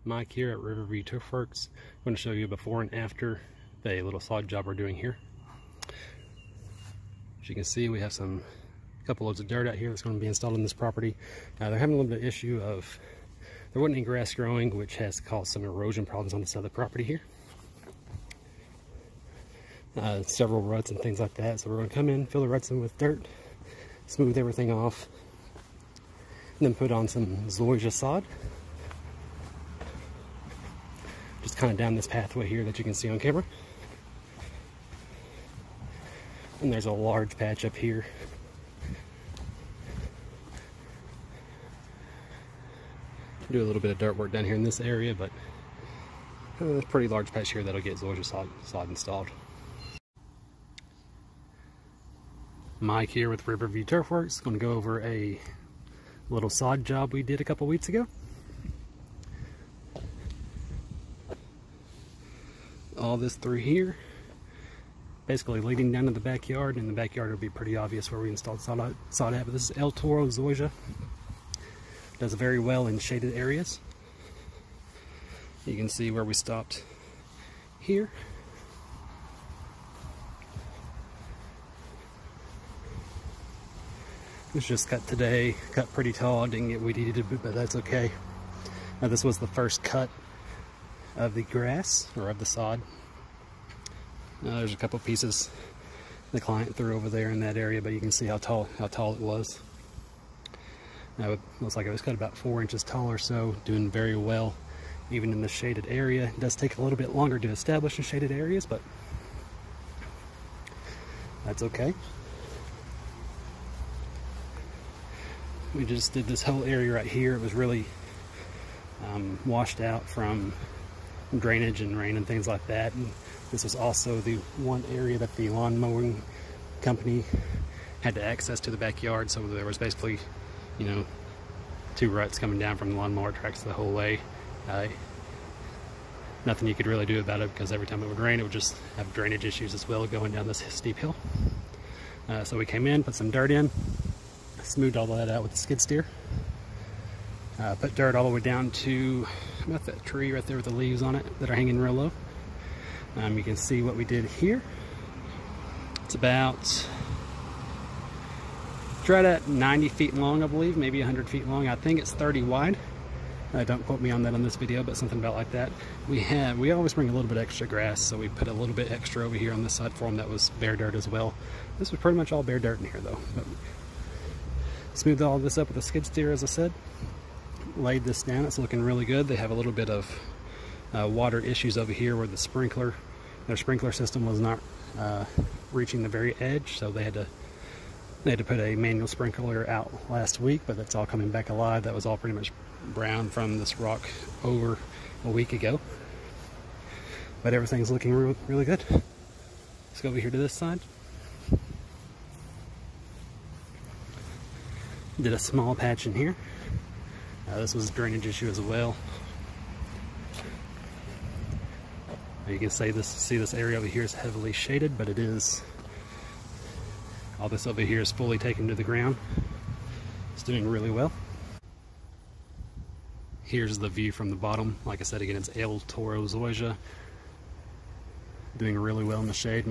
Mike here at Riverview Turf Works. I'm going to show you before and after the little sod job we're doing here. As you can see, we have a couple loads of dirt out here that's going to be installed on this property. They're having a little bit of issue of there wasn't any grass growing, which has caused some erosion problems on this side of the property here. Several ruts and things like that. So we're going to come in, fill the ruts in with dirt, smooth everything off, and then put on some zoysia sod. Just kind of down this pathway here that you can see on camera. And there's a large patch up here. Do a little bit of dirt work down here in this area, but a pretty large patch here that'll get zoysia sod installed. Mike here with Riverview Turf Works. Going to go over a little sod job we did a couple weeks ago. All this through here, basically leading down to the backyard. In the backyard it'll be pretty obvious where we installed sod at, but this is El Toro zoysia. Does very well in shaded areas. You can see where we stopped here. It was just cut today, cut pretty tall. Didn't get weed-eated, but that's okay. Now this was the first cut of the grass, or of the sod. There's a couple pieces the client threw over there in that area, but you can see how tall it was. Now it looks like it was cut about 4 inches tall or so, doing very well even in the shaded area. It does take a little bit longer to establish in shaded areas, but that's okay. We just did this whole area right here. It was really washed out from drainage and rain and things like that. And this was also the one area that the lawn mowing company had to access to the backyard, so there was basically, you know, 2 ruts coming down from the lawnmower tracks the whole way. Nothing you could really do about it, because every time it would rain it would just have drainage issues as well going down this steep hill. So we came in, put some dirt in, smoothed all that out with the skid steer, put dirt all the way down to about that tree right there with the leaves on it that are hanging real low. You can see what we did here. It's about right at 90 feet long, I believe, maybe 100 feet long. I think it's 30 wide. Don't quote me on that on this video, but something about like that. We always bring a little bit extra grass, so we put a little bit extra over here on this side for them. That was bare dirt as well. This was pretty much all bare dirt in here though. But smoothed all this up with a skid steer, as I said. Laid this down. It's looking really good. They have a little bit of water issues over here where their sprinkler system was not reaching the very edge, so they had to put a manual sprinkler out last week, but that's all coming back alive. That was all pretty much brown from this rock over a week ago, but everything's looking really good. Let's go over here to this side. Did a small patch in here. This was a drainage issue as well. You can see this area over here is heavily shaded, but it is, all this over here is fully taken to the ground. It's doing really well. Here's the view from the bottom. Like I said, again, it's El Toro zoysia. Doing really well in the shade.